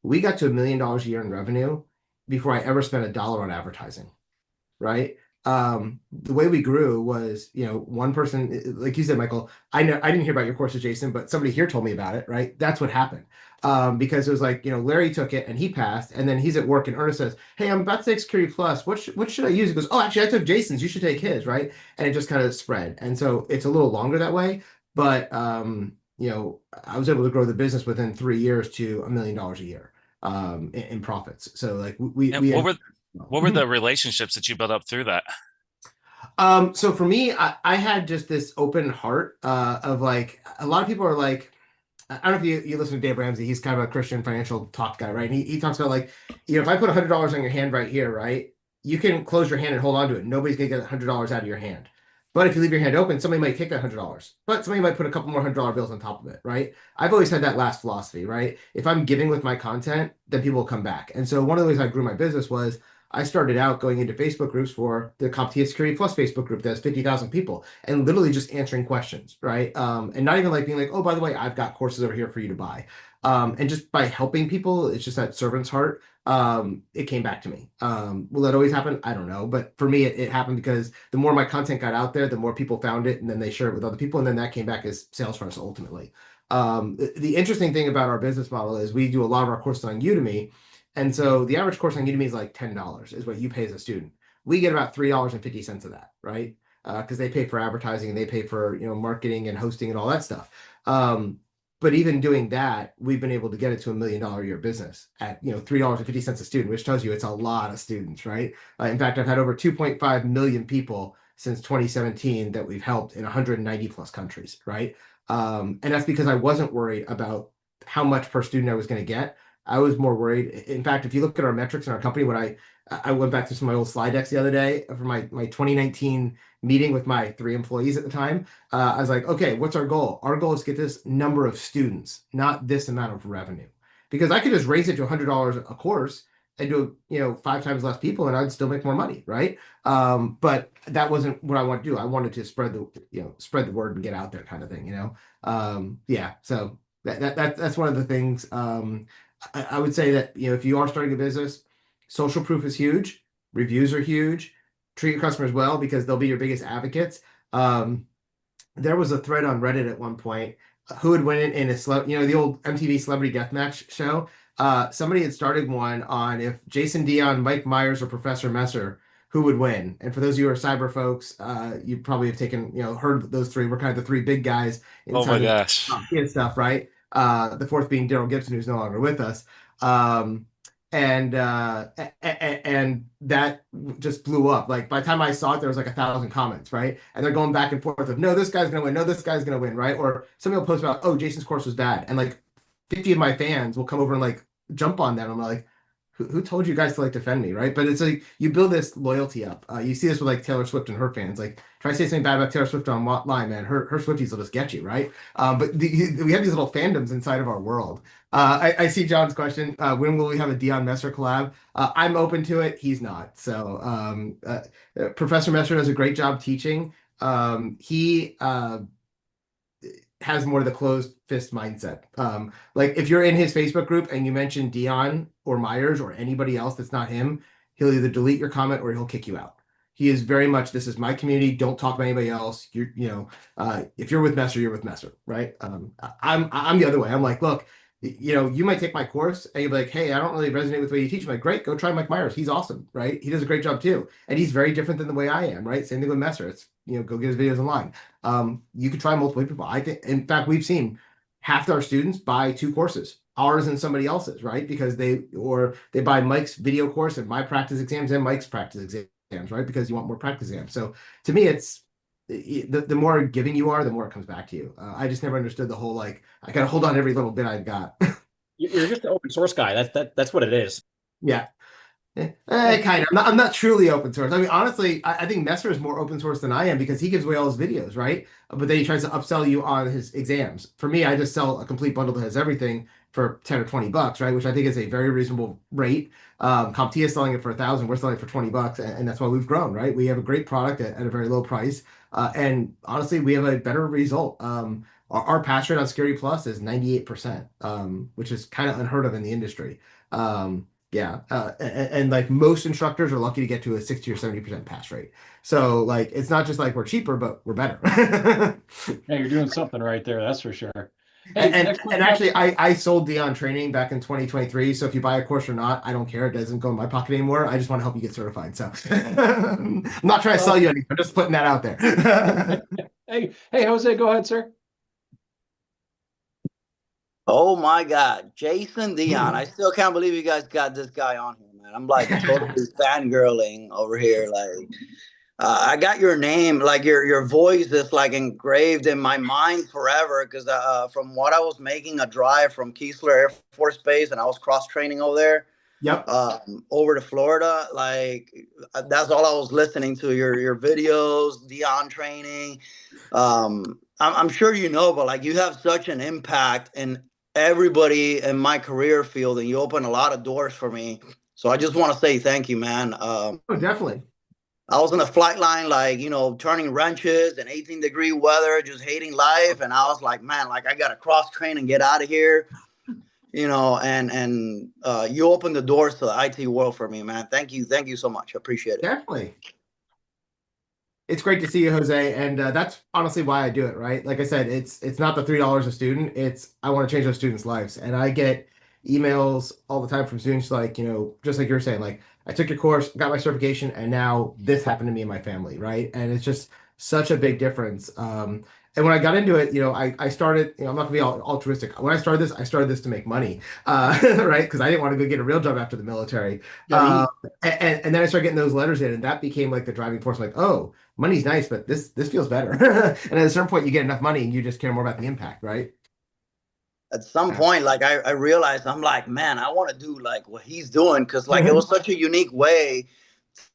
we got to $1 million a year in revenue before I ever spent a dollar on advertising, right? The way we grew was, one person, like you said, Michael, I know I didn't hear about your courses, Jason, but somebody here told me about it, right? That's what happened. Because it was like, Larry took it and he passed, and then he's at work and Ernest says, "Hey, I'm about to take Security Plus. What should I use?" He goes, "Oh, actually, I took Jason's. You should take his," right? And it just kind of spread. And so it's a little longer that way, but I was able to grow the business within 3 years to $1 million a year in profits. So like And we what were the relationships that you built up through that? So for me, I had just this open heart of like a lot of people are like, I don't know if you listen to Dave Ramsey, he's kind of a Christian financial talk guy, right? And he talks about like, if I put $100 on your hand right here, right, you can close your hand and hold on to it. Nobody's gonna get $100 out of your hand. But if you leave your hand open, somebody might take that $100, but somebody might put a couple more $100 bills on top of it, right? I've always had that last philosophy, right? If I'm giving with my content, then people will come back. And so one of the ways I grew my business was I started out going into Facebook groups for the CompTIA Security Plus Facebook group that has 50,000 people and literally just answering questions, right? And not even like being like, "Oh, by the way, I've got courses over here for you to buy." And just by helping people, it's just that servant's heart. It came back to me. Will that always happen? I don't know. But for me, it happened because the more my content got out there, the more people found it, and then they shared it with other people. And then that came back as sales for us ultimately. The interesting thing about our business model is we do a lot of our courses on Udemy. And so the average course on Udemy is like $10 is what you pay as a student. We get about $3.50 of that, right? Because they pay for advertising and they pay for marketing and hosting and all that stuff. But even doing that, we've been able to get it to $1 million a year business at $3.50 a student, which tells you it's a lot of students, right? In fact, I've had over 2.5 million people since 2017 that we've helped in 190 plus countries, right? And that's because I wasn't worried about how much per student I was going to get. I was more worried. In fact, if you look at our metrics in our company, when I went back to some of my old slide decks the other day for my 2019 meeting with my 3 employees at the time, I was like, okay, what's our goal? Our goal is to get this number of students, not this amount of revenue. Because I could just raise it to $100 a course and do, 5 times less people and I'd still make more money, right? But that wasn't what I wanted to do. I wanted to spread the word and get out there kind of thing. Yeah. So that's one of the things. I would say that, if you are starting a business, social proof is huge. Reviews are huge. Treat your customers well because they'll be your biggest advocates. Um, there was a thread on Reddit at one point. Who would win in the old MTV Celebrity Deathmatch show? Somebody had started one on if Jason Dion, Mike Myers, or Professor Messer, who would win. And for those of you who are cyber folks, you probably have heard those three. We're kind of the three big guys Oh my inside of gosh. stuff, right? The fourth being Daryl Gibson, who's no longer with us. Um, and that just blew up. Like by the time I saw it, there was like 1,000 comments, right? And they're going back and forth of no, this guy's gonna win, no, this guy's gonna win, right? Or somebody will post about, oh, Jason's course was bad, and like 50 of my fans will come over and like jump on them. I'm like, who told you guys to like defend me, right? But it's like you build this loyalty up. You see this with like Taylor Swift and her fans. Like try to say something bad about Taylor Swift online, man. Her Swifties will just get you, right? But we have these little fandoms inside of our world. I see John's question. When will we have a Dion Messer collab? I'm open to it. He's not. So Professor Messer does a great job teaching. He has more of the closed fist mindset. Like if you're in his Facebook group and you mention Dion or Myers or anybody else that's not him, he'll either delete your comment or he'll kick you out. He is very much, this is my community. Don't talk to anybody else. If you're with Messer, you're with Messer, right? I'm the other way. I'm like, look, you might take my course and you'll be like, hey, I don't really resonate with the way you teach. I'm like, great, go try Mike Myers. He's awesome, right? He does a great job too. And he's very different than the way I am, right? Same thing with Messer. It's, go get his videos online. You could try multiple people. I think, in fact, we've seen half our students buy 2 courses, ours and somebody else's, right? Because they buy Mike's video course and my practice exams and Mike's practice exams, right? Because you want more practice exams. So to me, it's the more giving you are, the more it comes back to you. I just never understood the whole like I gotta hold on every little bit I've got. You're just an open source guy. That's what it is. Yeah. Yeah. Kind of. I'm not truly open source. I mean, honestly, I think Messer is more open source than I am because he gives away all his videos, right? But then he tries to upsell you on his exams. For me, I just sell a complete bundle that has everything for 10 or $20, right? Which I think is a very reasonable rate. CompTIA is selling it for 1,000. We're selling it for $20, and that's why we've grown, right? We have a great product at a very low price, and honestly, we have a better result. our pass rate on Security Plus is 98%, which is kind of unheard of in the industry. Yeah, and like most instructors are lucky to get to a 60 or 70% pass rate. So like it's not just like we're cheaper, but we're better. Yeah, you're doing something right there, that's for sure. Hey, And next and question up. actually, I sold Dion training back in 2023. So if you buy a course or not, I don't care. It doesn't go in my pocket anymore. I just want to help you get certified. So I'm not trying to sell you anything. I'm just putting that out there. Hey, Jose, go ahead, sir. Oh my God, Jason Dion. I still can't believe you guys got this guy on here, man. I'm like totally fangirling over here. Like, I got your name, like your voice is like engraved in my mind forever. Because from what I was making a drive from Keesler Air Force Base, and I was cross training over there, Yep. over to Florida. Like, that's all I was listening to. Your videos, Dion training. I'm sure you know, but like you have such an impact in everybody in my career field, and you open a lot of doors for me. So I just want to say thank you, man. Oh, definitely. I was on the flight line, like, turning wrenches in 18-degree weather, just hating life. And I was like, man, like I got to cross train and get out of here, and you opened the doors to the IT world for me, man. Thank you. Thank you so much. I appreciate it. Definitely. It's great to see you, Jose, and that's honestly why I do it, right? Like I said, it's not the $3 a student. It's I want to change those students' lives, and I get emails all the time from students like, just like you're saying, like I took your course, got my certification, and now this happened to me and my family, right? And it's just such a big difference. And when I got into it, I started, I'm not gonna be all altruistic. When I started this to make money, right? Because I didn't want to go get a real job after the military. Yeah, And then I started getting those letters in, and that became like the driving force. Like, oh, money's nice, but this feels better. And at a certain point, you get enough money, and you just care more about the impact, right? at some point, like I realized, I'm like, man, I want to do like what he's doing, because like it was such a unique way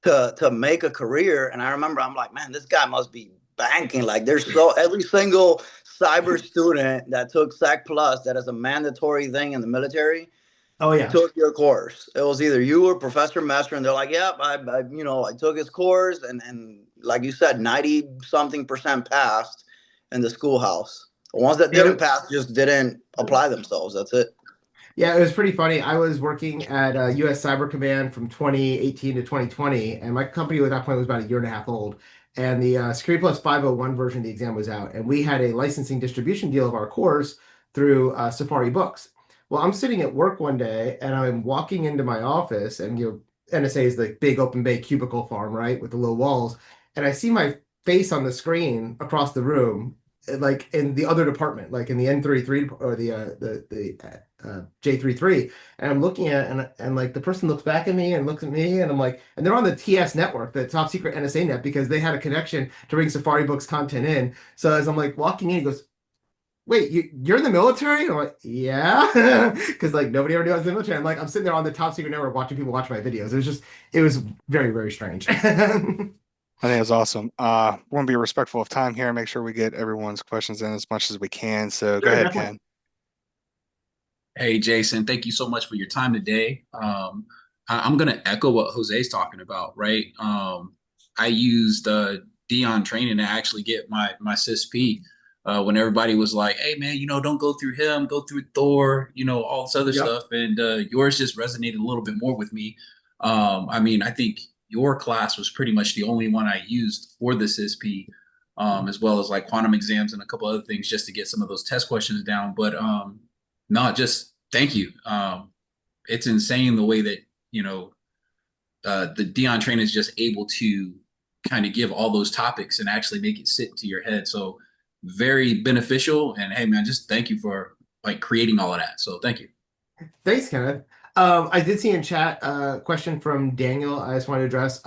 to make a career. And I remember I'm like, man, this guy must be banking. Like there's every single cyber student that took SAC Plus, that is a mandatory thing in the military, Oh yeah. took your course. It was either you or Professor Master, and they're like, yep, I took his course, and like you said, 90 something% passed in the schoolhouse. The ones that didn't pass just didn't apply themselves. That's it. Yeah, it was pretty funny. I was working at US Cyber Command from 2018 to 2020, and my company at that point was about a year and a half old. And the Security Plus 501 version of the exam was out, and we had a licensing distribution deal of our course through Safari Books. Well, I'm sitting at work one day, and I'm walking into my office, and NSA is the big open bay cubicle farm, right, with the low walls, and I see my face on the screen across the room, like in the other department, like in the N33 or the J33, and I'm looking at it, and like the person looks back at me and looks at me, and I'm like, and they're on the TS network, the top secret NSA net, because they had a connection to bring Safari Books content in. So as I'm like walking in, he goes, "Wait, you're in the military?" And I'm like, "Yeah," because like nobody ever knew I was in the military. I'm sitting there on the top secret network watching people watch my videos. It was very, very strange. I think it's awesome. We want to be respectful of time here and make sure we get everyone's questions in as much as we can. So go Sure, ahead, definitely. Ken. Hey, Jason, thank you so much for your time today. I'm going to echo what Jose's talking about, right? I used Dion training to actually get my CISP when everybody was like, hey, man, don't go through him, go through Thor, all this other Yep. stuff. And yours just resonated a little bit more with me. I think your class was pretty much the only one I used for the CISP, as well as like quantum exams and a couple other things just to get some of those test questions down. But no, just thank you. It's insane the way that, the Dion train is just able to kind of give all those topics and actually make it sit to your head. So very beneficial. And hey, man, just thank you for like creating all of that. So thank you. Thanks, Kenneth. I did see in chat a question from Daniel I just wanted to address.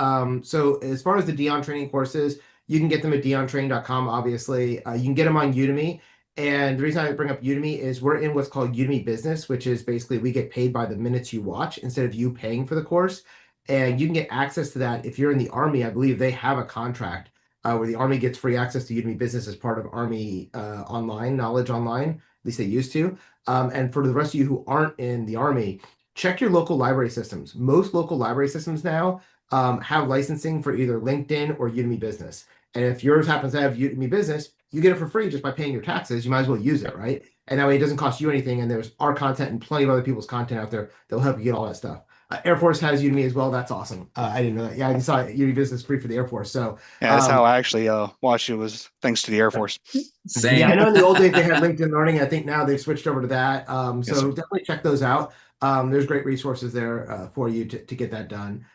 So as far as the Dion training courses, you can get them at diontraining.com, obviously. You can get them on Udemy. And the reason I bring up Udemy is we're in what's called Udemy Business, which is basically we get paid by the minutes you watch instead of you paying for the course. And you can get access to that if you're in the Army. I believe they have a contract where the Army gets free access to Udemy Business as part of Army Online, Knowledge Online. At least they used to. And for the rest of you who aren't in the Army, check your local library systems. Most local library systems now have licensing for either LinkedIn or Udemy Business. And if yours happens to have Udemy Business, you get it for free just by paying your taxes. You might as well use it, right? And that way it doesn't cost you anything. And there's our content and plenty of other people's content out there that'll help you get all that stuff. Air Force has Udemy as well. That's awesome. I didn't know that. Yeah, I saw Udemy Business free for the Air Force. So Yeah, that's how I actually watched it, was thanks to the Air Force. Same. yeah, I know in the old days they had LinkedIn Learning. I think now they've switched over to that. Yes, So sir. definitely check those out. There's great resources there for you to get that done.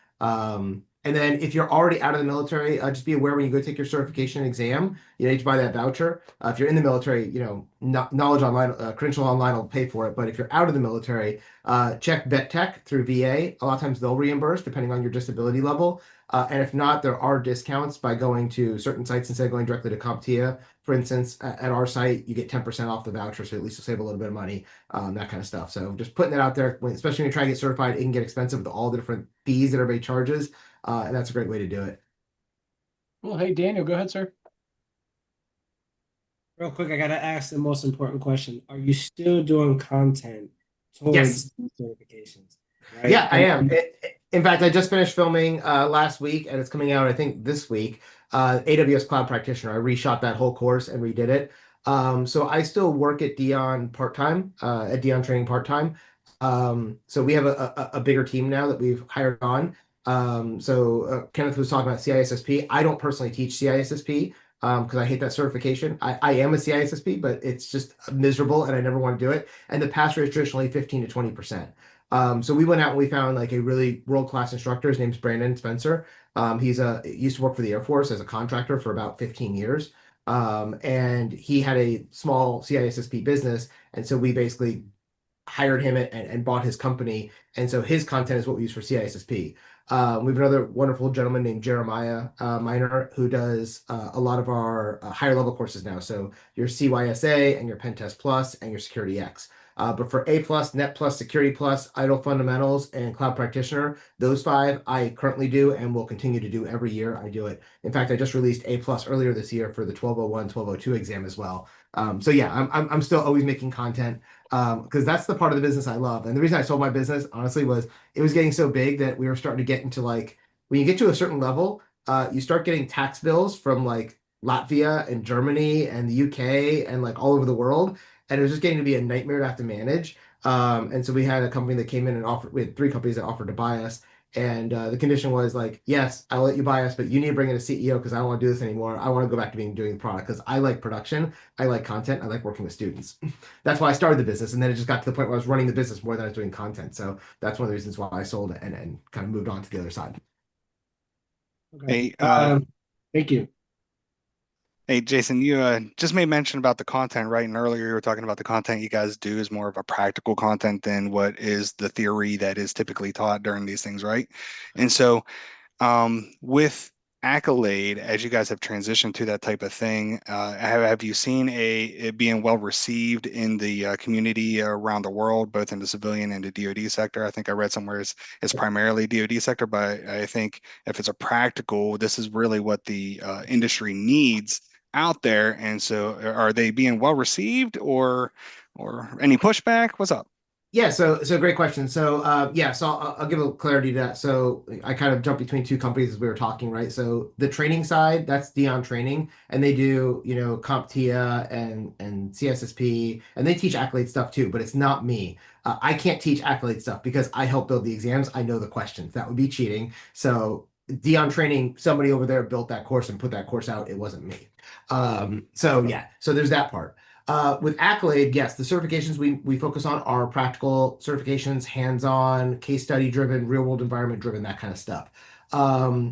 And then if you're already out of the military, just be aware when you go take your certification exam, you need to buy that voucher. If you're in the military, Knowledge Online, Credential Online will pay for it. But if you're out of the military, check Vet Tech through VA. A lot of times they'll reimburse depending on your disability level. And if not, there are discounts by going to certain sites instead of going directly to CompTIA. For instance, at our site, you get 10% off the voucher, so at least you'll save a little bit of money, that kind of stuff. So just putting that out there, especially when you try to get certified, it can get expensive with all the different fees that everybody charges, and that's a great way to do it. Well, hey, Daniel, go ahead, sir. Real quick, I gotta ask the most important question. Are you still doing content towards Yes. these certifications? Right? Yeah, I am. In fact, I just finished filming last week, and it's coming out, I think, this week. AWS Cloud Practitioner. I reshot that whole course and redid it. So I still work at Dion part-time, at Dion Training part-time. So we have a bigger team now that we've hired on. So Kenneth was talking about CISSP. I don't personally teach CISSP because I hate that certification. I am a CISSP, but it's just miserable and I never want to do it. And the pass rate is traditionally 15 to 20%. So we went out and we found like a really world-class instructor. His name's Brandon Spencer. He used to work for the Air Force as a contractor for about 15 years. And he had a small CISSP business. And so we basically hired him and bought his company. And so his content is what we use for CISSP. We have another wonderful gentleman named Jeremiah Miner who does a lot of our higher level courses now. So your CYSA and your Pentest Plus and your Security X. But for A Plus, Net Plus, Security Plus, IDLE Fundamentals, and Cloud Practitioner, those 5 I currently do and will continue to do every year. I do it. In fact, I just released A Plus earlier this year for the 1201, 1202 exam as well. So yeah, I'm still always making content because that's the part of the business I love. And the reason I sold my business, honestly, was it was getting so big that we were starting to get into like, when you get to a certain level, you start getting tax bills from like Latvia and Germany and the UK and like all over the world. And it was just getting to be a nightmare to have to manage. And so we had a company that came in and offered, we had 3 companies that offered to buy us. And the condition was like, yes, I'll let you buy us, but you need to bring in a CEO because I don't want to do this anymore. I want to go back to doing the product because I like production. I like content. I like working with students. That's why I started the business. And then it just got to the point where I was running the business more than I was doing content. So that's one of the reasons why I sold it and kind of moved on to the other side. Okay. Hey, Thank you. Hey, Jason, you just made mention about the content, right? And earlier you were talking about the content you guys do is more of a practical content than what is the theory that is typically taught during these things, right? And so with Acylade, as you guys have transitioned to that type of thing, have you seen it being well received in the community around the world, both in the civilian and the DoD sector? I think I read somewhere it's primarily DoD sector, but I think if it's a practical, this is really what the industry needs out there. And so are they being well received or any pushback? What's up? Yeah, so great question. So yeah, so I'll give a little clarity to that. So I kind of jumped between 2 companies as we were talking, right? So the training side, that's Dion Training, and they do, CompTIA and CSSP, and they teach Accolade stuff too, but it's not me. I can't teach Accolade stuff because I help build the exams. I know the questions. That would be cheating. So Dion Training, somebody over there built that course and put that course out. It wasn't me. So yeah, so there's that part. With Accolade, yes, the certifications we focus on are practical certifications, hands-on, case study driven, real world environment driven, that kind of stuff.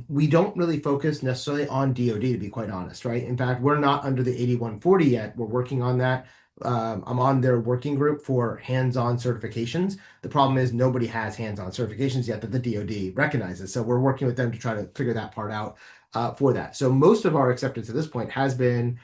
We don't really focus necessarily on DoD, to be quite honest, right? In fact, we're not under the 8140 yet. We're working on that. I'm on their working group for hands-on certifications. The problem is nobody has hands-on certifications yet that the DoD recognizes. So we're working with them to try to figure that part out for that. So most of our acceptance at this point has been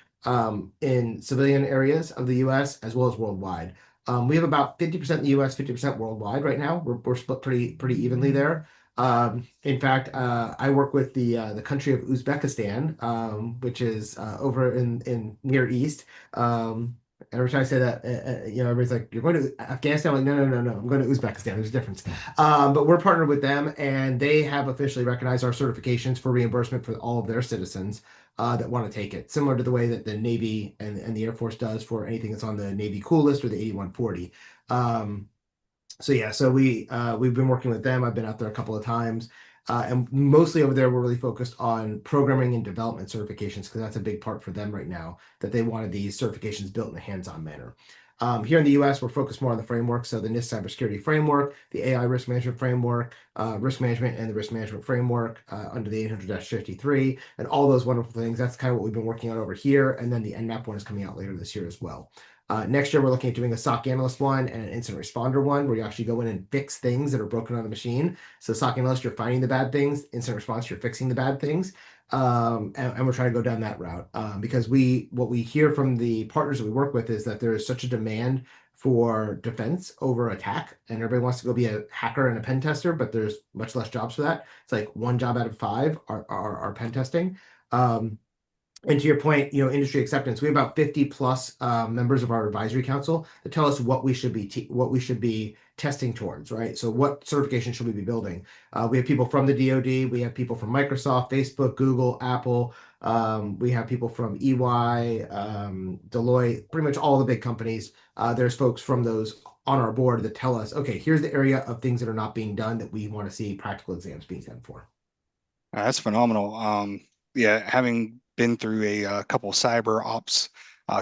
in civilian areas of the US as well as worldwide. We have about 50% in the US, 50% worldwide right now. We're split pretty evenly there. In fact, I work with the country of Uzbekistan, which is over in Near East. Every time I say that, everybody's like, "You're going to Afghanistan?" I'm like, no. I'm going to Uzbekistan. There's a difference. But we're partnered with them, and they have officially recognized our certifications for reimbursement for all of their citizens that want to take it, similar to the way that the Navy and the Air Force does for anything that's on the Navy Cool List or the 8140. So we've been working with them. I've been out there a couple of times. And mostly over there, we're really focused on programming and development certifications because that's a big part for them right now, that they wanted these certifications built in a hands-on manner. Here in the US, we're focused more on the framework. So the NIST cybersecurity framework, the AI risk management framework, risk management and the risk management framework under the 800-53, and all those wonderful things. That's kind of what we've been working on over here. And then the NMAP one is coming out later this year as well. Next year, we're looking at doing a SOC analyst one and an incident responder one where you actually go in and fix things that are broken on the machine. So SOC analyst, you're finding the bad things. Incident response, you're fixing the bad things. And we're trying to go down that route because what we hear from the partners that we work with is that there is such a demand for defense over attack, and everybody wants to go be a hacker and a pen tester, but there's much less jobs for that. It's like 1 job out of 5 are pen testing. And to your point, industry acceptance, we have about 50 plus members of our advisory council that tell us what we should be testing towards, right? So what certification should we be building? We have people from the DoD, we have people from Microsoft, Facebook, Google, Apple. We have people from EY, Deloitte, pretty much all the big companies. There's folks from those on our board that tell us, okay, here's the area of things that are not being done that we want to see practical exams being done for. That's phenomenal. Yeah, having been through a couple cyber ops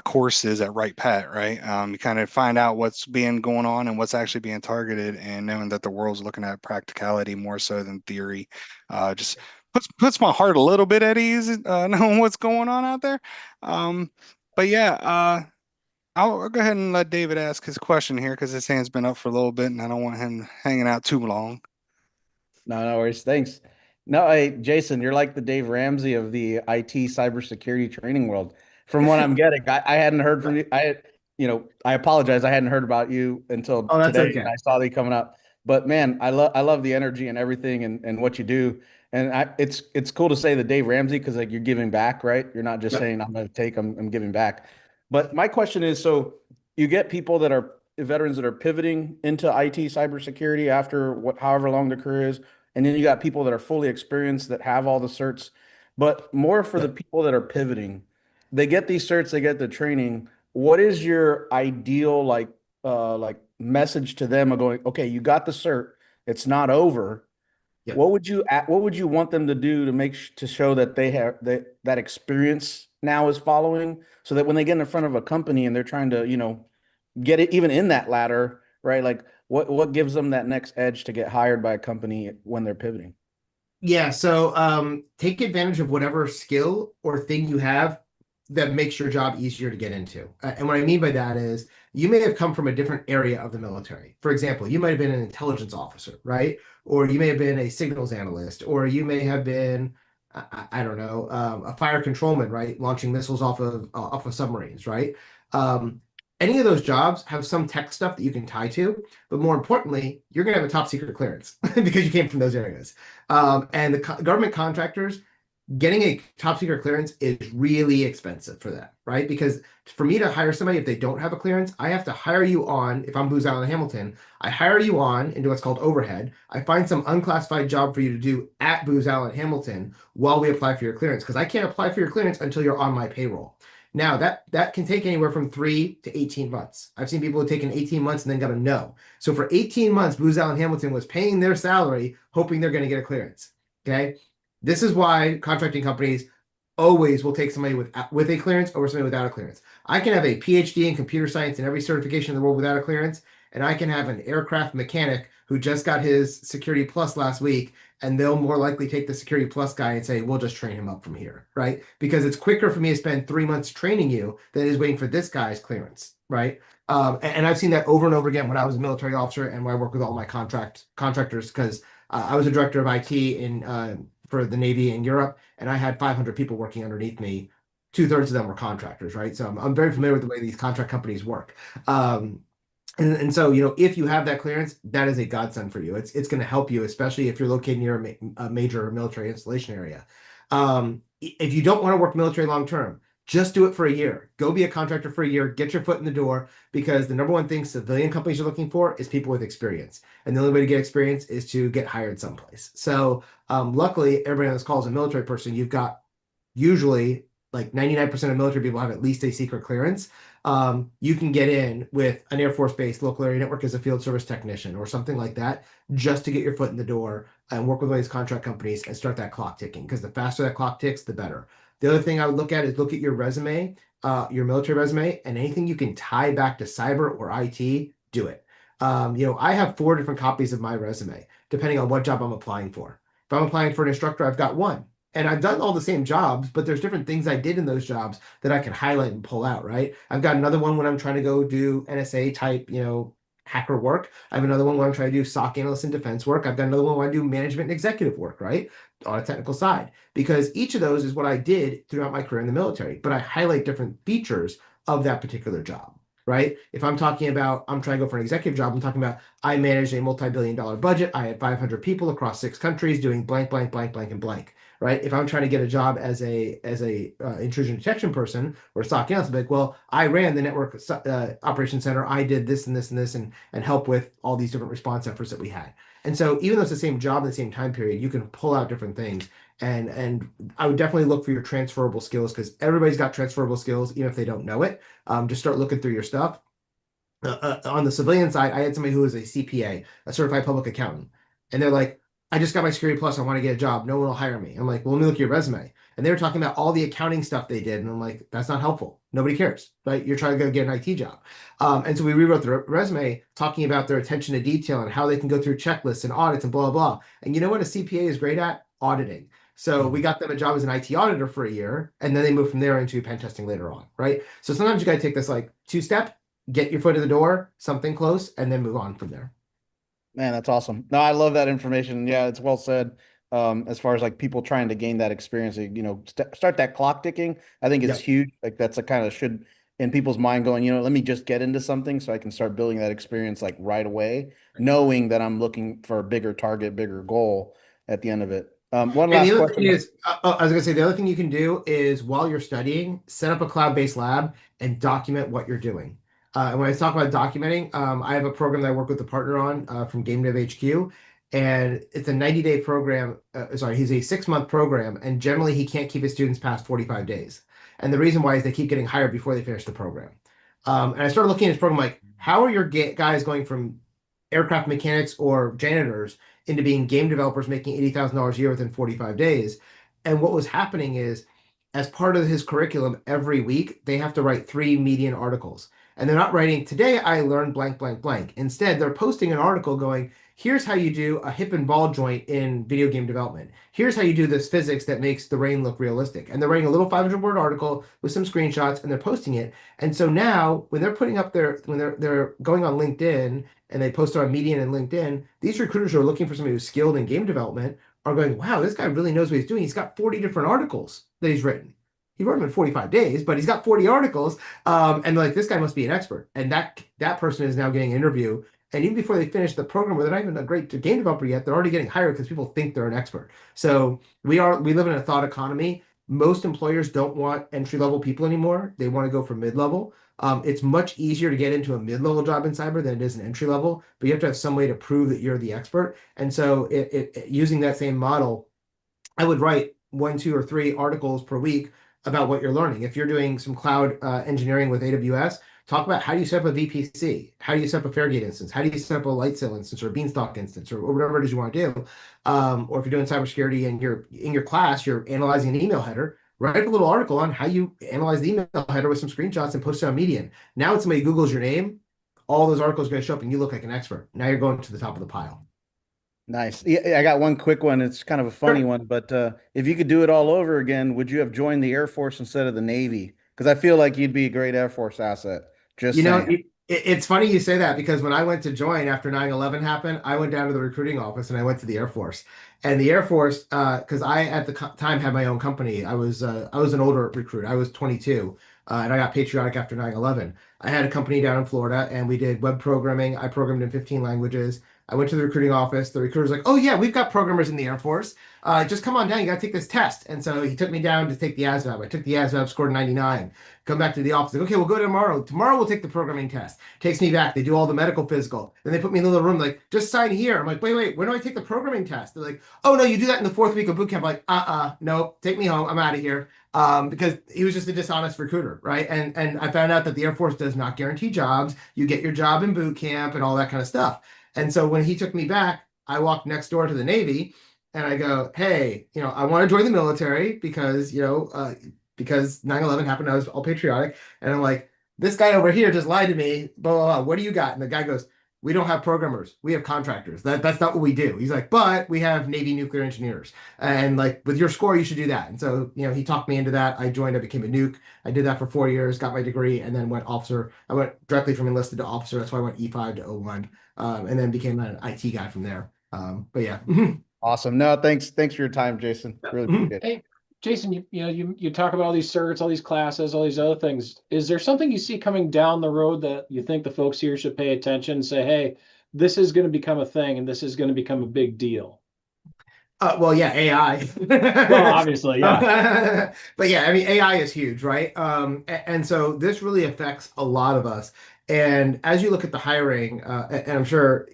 courses at Wright Pat, right? You kind of find out what's being going on and what's actually being targeted, and knowing that the world's looking at practicality more so than theory, just puts my heart a little bit at ease, knowing what's going on out there. But yeah, I'll go ahead and let David ask his question here because his hand's been up for a little bit, and I don't want him hanging out too long. No worries. Thanks. No, hey, Jason, you're like the Dave Ramsey of the IT cybersecurity training world. From what I'm getting, I hadn't heard from you. I apologize. I hadn't heard about you until Oh, that's today, okay. and I saw you coming up. But man, I love the energy and everything and what you do. And it's cool to say the Dave Ramsey because like you're giving back, right? You're not just Yep. saying I'm giving back. But my question is, so you get people that are veterans that are pivoting into IT cybersecurity after however long their career is. And then you got people that are fully experienced that have all the certs, but more for the people that are pivoting. They get these certs, they get the training. What is your ideal like message to them of going, okay, you got the cert, it's not over. Yep. What would you want them to do to to show that they have that experience now is following, so that when they get in front of a company and they're trying to, get it even in that ladder, right? Like what gives them that next edge to get hired by a company when they're pivoting? Yeah, so take advantage of whatever skill or thing you have that makes your job easier to get into. And what I mean by that is you may have come from a different area of the military. For example, you might have been an intelligence officer, right? Or you may have been a signals analyst, or you may have been, I don't know, a fire controlman, right? Launching missiles off of submarines, right? Any of those jobs have some tech stuff that you can tie to, but more importantly, you're going to have a top secret clearance because you came from those areas. And the government contractors, getting a top secret clearance is really expensive for them, right? Because for me to hire somebody, if they don't have a clearance, I have to hire you on, if I'm Booz Allen Hamilton, I hire you on into what's called overhead. I find some unclassified job for you to do at Booz Allen Hamilton while we apply for your clearance, because I can't apply for your clearance until you're on my payroll. Now, that can take anywhere from 3 to 18 months. I've seen people who have taken 18 months and then got a no. So for 18 months, Booz Allen Hamilton was paying their salary, hoping they're going to get a clearance. Okay? This is why contracting companies always will take somebody with a clearance over somebody without a clearance. I can have a PhD in computer science and every certification in the world without a clearance, and I can have an aircraft mechanic who just got his Security Plus last week, and they'll more likely take the Security Plus guy and say, we'll just train him up from here, right? Because it's quicker for me to spend 3 months training you than it is waiting for this guy's clearance, right? And I've seen that over and over again when I was a military officer and when I work with all my contractors, because I was a director of IT for the Navy in Europe, and I had 500 people working underneath me. 2/3 of them were contractors, right? So I'm very familiar with the way these contract companies work. And so, if you have that clearance, that is a godsend for you. It's going to help you, especially if you're located near a major military installation area. If you don't want to work military long term, just do it for a year. Go be a contractor for a year, get your foot in the door, because the number one thing civilian companies are looking for is people with experience. And the only way to get experience is to get hired someplace. So luckily, everybody on this call is a military person. You've got usually like 99% of military people have at least a secret clearance. You can get in with an Air Force base local area network as a field service technician or something like that, just to get your foot in the door and work with one of these contract companies and start that clock ticking. Because the faster that clock ticks, the better. The other thing I would look at is look at your resume, your military resume, and anything you can tie back to cyber or IT, do it. I have 4 different copies of my resume, depending on what job I'm applying for. If I'm applying for an instructor, I've got one. And I've done all the same jobs, but there's different things I did in those jobs that I can highlight and pull out, right? I've got another one when I'm trying to go do NSA type, hacker work. I have another one where I'm trying to do SOC analyst and defense work. I've got another one where I do management and executive work, right? On a technical side, because each of those is what I did throughout my career in the military, but I highlight different features of that particular job, right? If I'm talking about, I'm trying to go for an executive job, I'm talking about, I managed a multi-billion-dollar budget. I had 500 people across 6 countries doing blank, blank, blank, blank, and blank. Right? If I'm trying to get a job as a intrusion detection person or a SOC analyst, I'm like, well, I ran the network operations center. I did this and this and this and help with all these different response efforts that we had. And so even though it's the same job in the same time period, you can pull out different things. And I would definitely look for your transferable skills, because everybody's got transferable skills, even if they don't know it. Just start looking through your stuff. On the civilian side, I had somebody who was a CPA, a certified public accountant, and they're like, I just got my Security Plus. I want to get a job. No one will hire me. I'm like, well, let me look at your resume. And they were talking about all the accounting stuff they did. And I'm like, that's not helpful. Nobody cares, right? You're trying to go get an IT job. And so we rewrote the resume talking about their attention to detail and how they can go through checklists and audits and blah, blah, blah. And you know what a CPA is great at? Auditing. So we got them a job as an IT auditor for a year, and then they moved from there into pen testing later on, right? So sometimes you got to take this like 2-step, get your foot in the door, something close, and then move on from there. Man, that's awesome. No, I love that information. Yeah, it's well said. As far as like people trying to gain that experience, start that clock ticking. I think it's huge. Like that's a kind of should in people's mind going, let me just get into something so I can start building that experience like right away, knowing that I'm looking for a bigger target, bigger goal at the end of it. One last question is, I was gonna say, the other thing you can do is while you're studying, set up a cloud-based lab and document what you're doing. And when I talk about documenting, I have a program that I work with a partner on from Game Dev HQ, and it's a 90-day program. Sorry, he's a 6-month program, and generally he can't keep his students past 45 days. And the reason why is they keep getting hired before they finish the program. And I started looking at his program like, how are your guys going from aircraft mechanics or janitors into being game developers making $80,000 a year within 45 days? And what was happening is, as part of his curriculum every week, they have to write 3 median articles. And they're not writing, today I learned blank, blank, blank. Instead, they're posting an article going, here's how you do a hip and ball joint in video game development. Here's how you do this physics that makes the rain look realistic. And they're writing a little 500-word article with some screenshots, and they're posting it. And so now when they're putting up when they're going on LinkedIn and they post on Median and LinkedIn, these recruiters who are looking for somebody who's skilled in game development are going, wow, this guy really knows what he's doing. He's got 40 different articles that he's written. He wrote them in 45 days, but he's got 40 articles. And like, this guy must be an expert. And that person is now getting an interview. And even before they finish the program, where they're not even a great game developer yet, they're already getting hired because people think they're an expert. So we live in a thought economy. Most employers don't want entry-level people anymore. They want to go for mid-level. It's much easier to get into a mid-level job in cyber than it is an entry-level, but you have to have some way to prove that you're the expert. And so using that same model, I would write 1, 2, or 3 articles per week about what you're learning. If you're doing some cloud engineering with AWS, talk about how do you set up a VPC? How do you set up a Fairgate instance? How do you set up a Lightsail instance or a Beanstalk instance or whatever it is you want to do? Or if you're doing cybersecurity and you're in your class, you're analyzing an email header, write a little article on how you analyze the email header with some screenshots and post it on Median. Now when somebody Googles your name, all those articles are going to show up and you look like an expert. Now you're going to the top of the pile. Nice. Yeah, I got one quick one. It's kind of a funny one, but if you could do it all over again, would you have joined the Air Force instead of the Navy? Because I feel like you'd be a great Air Force asset. Just it's funny you say that, because when I went to join after 9/11 happened, I went down to the recruiting office and I went to the Air Force. And the Air Force, because I at the time had my own company. I was an older recruit. I was 22, and I got patriotic after 9/11. I had a company down in Florida, and we did web programming. I programmed in 15 languages. I went to the recruiting office. The recruiter's like, "Oh yeah, we've got programmers in the Air Force. Just come on down. You got to take this test." And so he took me down to take the ASVAB. I took the ASVAB, scored 99. Come back to the office. Like, okay, we'll go tomorrow. Tomorrow we'll take the programming test. Takes me back. They do all the medical physical. Then they put me in the little room, like, just sign here. I'm like, wait, when do I take the programming test? They're like, oh no, you do that in the 4th week of boot camp. I'm like, nope, take me home. I'm out of here. Because he was just a dishonest recruiter, right? And I found out that the Air Force does not guarantee jobs. You get your job in boot camp and all that kind of stuff. And so when he took me back, I walked next door to the Navy and I go, hey, I want to join the military because, because 9/11 happened. I was all patriotic. And I'm like, this guy over here just lied to me. Blah, blah, blah. What do you got? And the guy goes, we don't have programmers. We have contractors. That's not what we do. He's like, but we have Navy nuclear engineers. And like with your score, you should do that. And so, he talked me into that. I joined, I became a nuke. I did that for 4 years, got my degree, and then went officer. I went directly from enlisted to officer. That's why I went E5 to O1, and then became an IT guy from there. But yeah. Awesome. No, thanks for your time, Jason. Really appreciate it. Hey, Jason, you talk about all these certs, all these classes, all these other things. Is there something you see coming down the road that you think the folks here should pay attention and say, hey, this is going to become a thing and this is going to become a big deal? Well, yeah, AI. Well, obviously, yeah. But yeah, I mean, AI is huge, right? And so this really affects a lot of us. And as you look at the hiring, and I'm sure,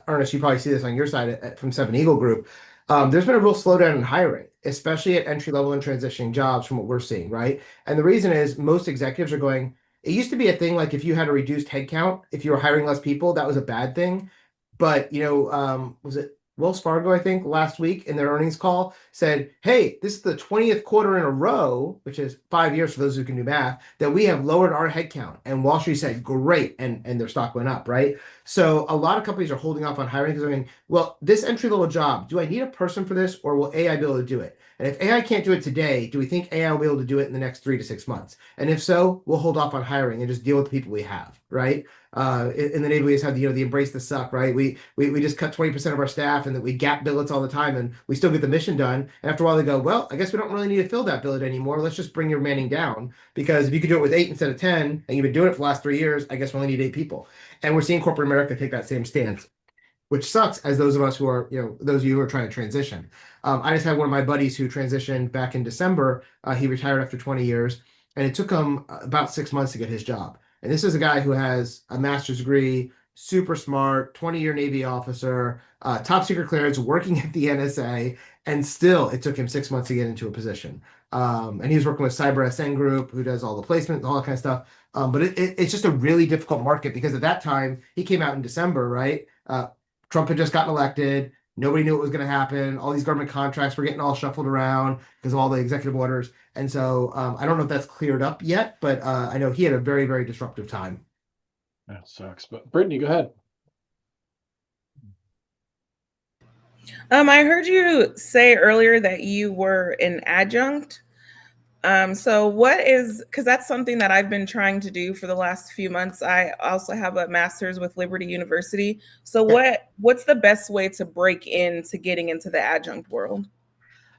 Ernest, you probably see this on your side from Seven Eagle Group, there's been a real slowdown in hiring, especially at entry level and transitioning jobs from what we're seeing, right? And the reason is most executives are going, it used to be a thing like if you had a reduced headcount, if you were hiring less people, that was a bad thing. But, was it Wells Fargo, I think, last week in their earnings call said, hey, this is the 20th quarter in a row, which is 5 years for those who can do math, that we have lowered our headcount. And Wall Street said, great. And their stock went up, right? So a lot of companies are holding off on hiring because they're going, well, this entry-level job, do I need a person for this or will AI be able to do it? And if AI can't do it today, do we think AI will be able to do it in the next 3 to 6 months? And if so, we'll hold off on hiring and just deal with the people we have, right? In the Navy, we just have the embrace the suck, right? We just cut 20% of our staff and that we gap billets all the time and we still get the mission done. And after a while they go, well, I guess we don't really need to fill that billet anymore. Let's just bring your manning down because if you could do it with 8 instead of 10 and you've been doing it for the last 3 years, I guess we only need 8 people. And we're seeing corporate America take that same stance, which sucks as those of us who are, those of you who are trying to transition. I just had one of my buddies who transitioned back in December. He retired after 20 years and it took him about 6 months to get his job. And this is a guy who has a master's degree, super smart, 20-year Navy officer, top secret clearance, working at the NSA, and still it took him 6 months to get into a position. And he was working with Cyber SN Group, who does all the placement and all that kind of stuff. But it's just a really difficult market because at that time, he came out in December, right? Trump had just gotten elected. Nobody knew what was going to happen. All these government contracts were getting all shuffled around because of all the executive orders. And so I don't know if that's cleared up yet, but I know he had a very, very disruptive time. That sucks. But Brittany, go ahead. I heard you say earlier that you were an adjunct. So what is, because that's something that I've been trying to do for the last few months. I also have a master's with Liberty University. So what's the best way to break into getting into the adjunct world?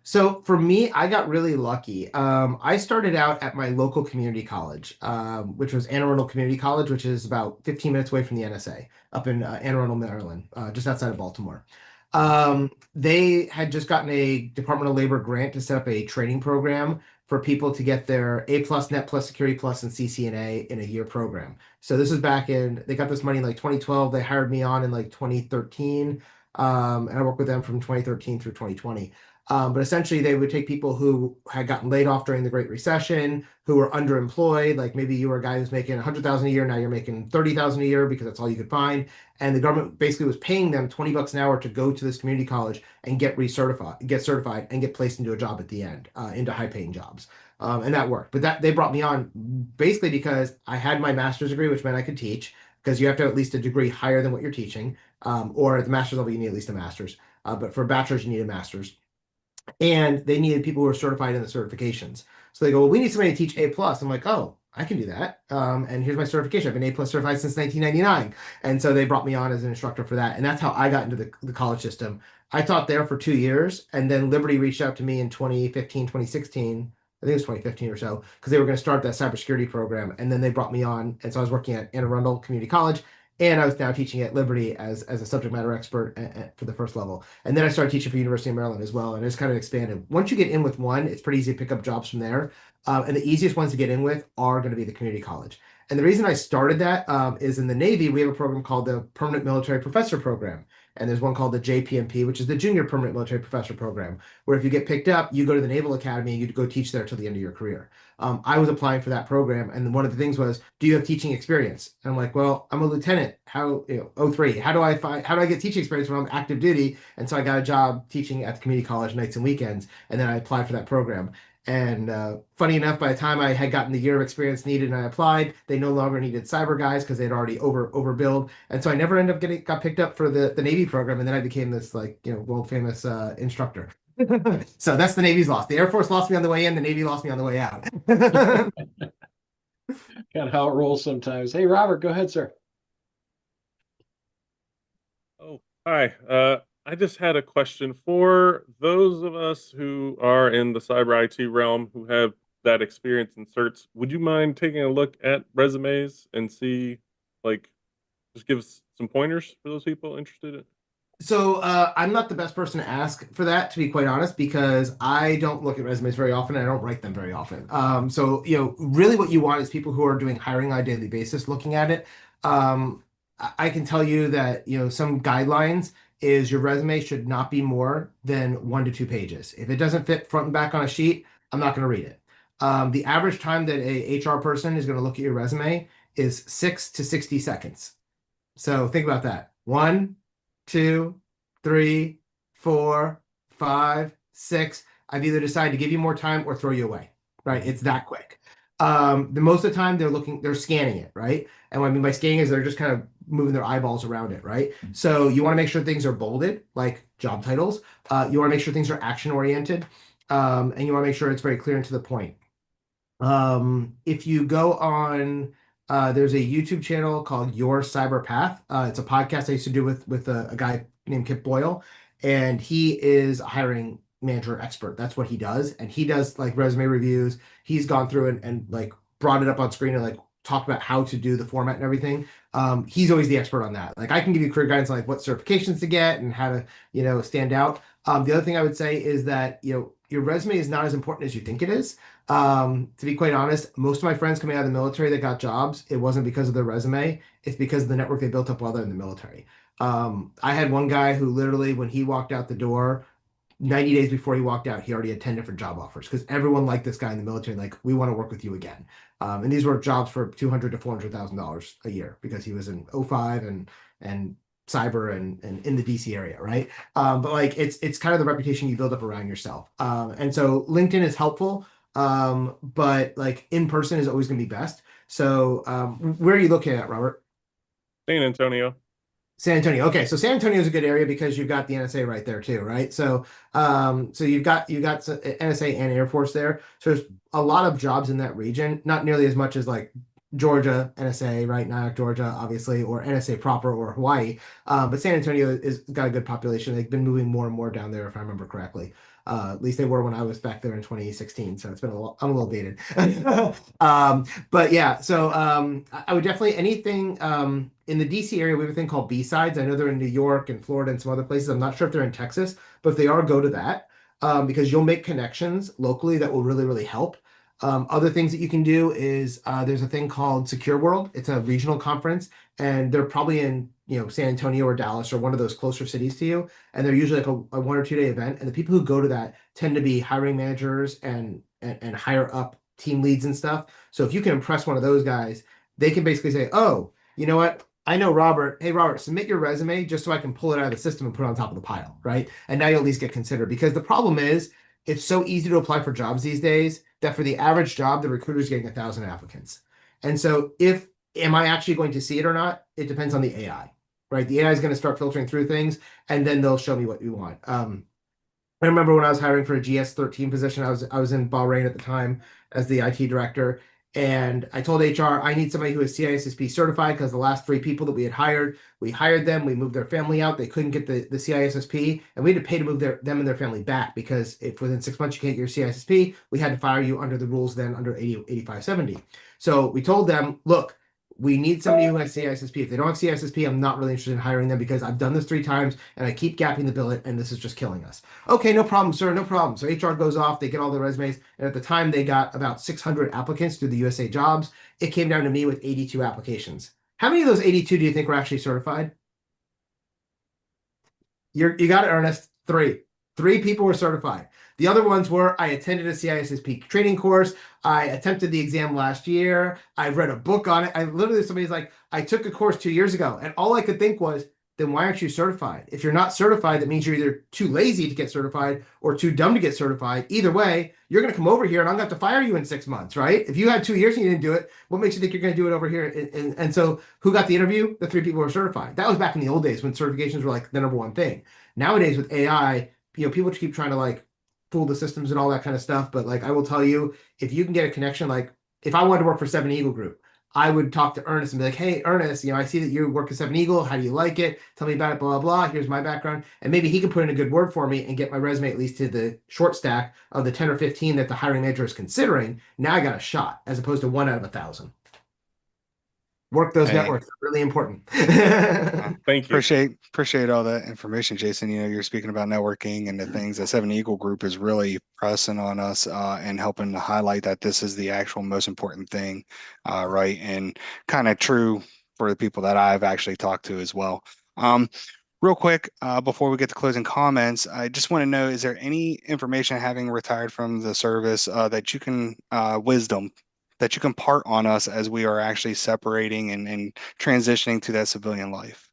So for me, I got really lucky. I started out at my local community college, which was Anne Arundel Community College, which is about 15 minutes away from the NSA up in Anne Arundel, Maryland, just outside of Baltimore. They had just gotten a Department of Labor grant to set up a training program for people to get their A+, Net Plus, Security Plus, and CCNA in a year program. So this was back in, they got this money in like 2012. They hired me on in like 2013. And I worked with them from 2013 through 2020. But essentially, they would take people who had gotten laid off during the Great Recession, who were underemployed. Like maybe you were a guy who's making $100,000 a year, now you're making $30,000 a year because that's all you could find. And the government basically was paying them $20 an hour to go to this community college and get certified, and get placed into a job at the end, into high-paying jobs. And that worked. But they brought me on basically because I had my master's degree, which meant I could teach, because you have to have at least a degree higher than what you're teaching, or at the master's level, you need at least a master's. But for a bachelor's, you need a master's. And they needed people who were certified in the certifications. So they go, well, we need somebody to teach A+. I'm like, oh, I can do that. And here's my certification. I've been A+ certified since 1999. And so they brought me on as an instructor for that. And that's how I got into the college system. I taught there for 2 years. And then Liberty reached out to me in 2015, 2016. I think it was 2015 or so, because they were going to start that cybersecurity program. And then they brought me on. And so I was working at Anne Arundel Community College And I was now teaching at Liberty as a subject matter expert for the first level. And then I started teaching for University of Maryland as well. And it's kind of expanded. Once you get in with one, it's pretty easy to pick up jobs from there. And the easiest ones to get in with are going to be the community college. And the reason I started that is in the Navy, we have a program called the Permanent Military Professor Program. And there's one called the JPMP, which is the Junior Permanent Military Professor Program, where if you get picked up, you go to the Naval Academy and you go teach there till the end of your career. I was applying for that program, and one of the things was, do you have teaching experience? And I'm like, well, I'm a lieutenant. How, '03? How do I get teaching experience when I'm active duty? And so I got a job teaching at the community college nights and weekends, and then I applied for that program. And funny enough, by the time I had gotten the year of experience needed and I applied, they no longer needed cyber guys because they'd already overbilled. And so I never ended up got picked up for the Navy program. And then I became this world famous instructor. So that's the Navy's loss. The Air Force lost me on the way in. The Navy lost me on the way out. Kind of how it rolls sometimes. Hey, Robert, go ahead, sir. Oh, hi. I just had a question for those of us who are in the cyber IT realm who have that experience in certs. Would you mind taking a look at resumes and see, just give us some pointers for those people interested in? So I'm not the best person to ask for that, to be quite honest, because I don't look at resumes very often. I don't write them very often. So really what you want is people who are doing hiring on a daily basis looking at it. I can tell you that, some guidelines is your resume should not be more than 1 to 2 pages. If it doesn't fit front and back on a sheet, I'm not going to read it. The average time that a HR person is going to look at your resume is 6 to 60 seconds. So think about that. 1, 2, 3, 4, 5, 6. I've either decided to give you more time or throw you away, right? It's that quick. The most of the time they're scanning it, right? And what I mean by scanning is they're just kind of moving their eyeballs around it, right? So you want to make sure things are bolded, like job titles. You want to make sure things are action oriented, and you want to make sure it's very clear and to the point. If you go on, there's a YouTube channel called Your Cyber Path. It's a podcast I used to do with a guy named Kip Boyle, and he is a hiring manager expert. That's what he does. And he does resume reviews. He's gone through and brought it up on screen and talked about how to do the format and everything. He's always the expert on that. I can give you career guidance on what certifications to get and how to, stand out. The other thing I would say is that, your resume is not as important as you think it is. To be quite honest, most of my friends coming out of the military that got jobs, it wasn't because of their resume. It's because of the network they built up while they're in the military. I had one guy who literally, when he walked out the door, 90 days before he walked out, he already had 10 different job offers because everyone liked this guy in the military. We want to work with you again. And these were jobs for $200,000 to $400,000 a year because he was in 05 and cyber and in the DC area, right? But it's kind of the reputation you build up around yourself. And so LinkedIn is helpful, but in person is always going to be best. So where are you looking at, Robert? San Antonio. San Antonio. Okay, so San Antonio is a good area because you've got the NSA right there too, right? So, so you've got NSA and Air Force there. So there's a lot of jobs in that region, not nearly as much as Georgia, NSA, right? Nyack, Georgia, obviously, or NSA proper or Hawaii. But San Antonio is got a good population. They've been moving more and more down there, if I remember correctly. At least they were when I was back there in 2016. So it's been I'm a little dated. But yeah, so I would definitely anything in the DC area, we have a thing called B-sides. I know they're in New York and Florida and some other places. I'm not sure if they're in Texas, but if they are, go to that because you'll make connections locally that will really, really help. Other things that you can do is there's a thing called Secure World. It's a regional conference, and they're probably in San Antonio or Dallas or one of those closer cities to you. And they're usually a 1 or 2 day event. And the people who go to that tend to be hiring managers and higher up team leads and stuff. So if you can impress one of those guys, they can basically say, oh, you know what? I know Robert. Hey, Robert, submit your resume just so I can pull it out of the system and put it on top of the pile, right? And now you'll at least get considered because the problem is it's so easy to apply for jobs these days that for the average job, the recruiter's getting 1,000 applicants. And so am I actually going to see it or not? It depends on the AI, right? The AI is going to start filtering through things and then they'll show me what you want. I remember when I was hiring for a GS13 position, I was in Bahrain at the time as the IT director. And I told HR, I need somebody who is CISSP certified because the last 3 people that we hired them, we moved their family out. They couldn't get the CISSP and we had to pay to move them and their family back because if within 6 months you can't get your CISSP, we had to fire you under the rules then under 8570. So we told them, look, We need somebody who has CISSP. If they don't have CISSP, I'm not really interested in hiring them because I've done this 3 times and I keep gapping the billet and this is just killing us. Okay, no problem, sir, no problem. So HR goes off, they get all the resumes, and at the time they got about 600 applicants through the USA Jobs. It came down to me with 82 applications. How many of those 82 do you think were actually certified? You got it, Ernest. 3. 3 people were certified. The other ones were, I attended a CISSP training course. I attempted the exam last year. I've read a book on it. I literally, somebody's like, I took a course 2 years ago. And all I could think was, then why aren't you certified? If you're not certified, that means you're either too lazy to get certified or too dumb to get certified. Either way, you're going to come over here and I'm going to have to fire you in 6 months, right? If you had 2 years and you didn't do it, what makes you think you're going to do it over here? And so who got the interview? The 3 people who were certified. That was back in the old days when certifications were like the #1 thing. Nowadays with AI, people keep trying to like fool the systems and all that kind of stuff. But like, I will tell you, if you can get a connection, like if I wanted to work for 7 Eagle Group, I would talk to Ernest and be like, hey, Ernest, I see that you work at 7 Eagle. How do you like it? Tell me about it, blah, blah, blah. Here's my background. And maybe he can put in a good word for me and get my resume at least to the short stack of the 10 or 15 that the hiring manager is considering. Now I got a shot as opposed to 1 out of 1,000. Work those networks. Really important. Thank you. Appreciate all that information, Jason. You're speaking about networking and the things that 7 Eagle Group is really pressing on us and helping to highlight that this is the actual most important thing, right? And kind of true for the people that I've actually talked to as well. Real quick, before we get to closing comments, I just want to know, is there any information, having retired from the service, that you can, wisdom that you can part on us as we are actually separating and transitioning to that civilian life?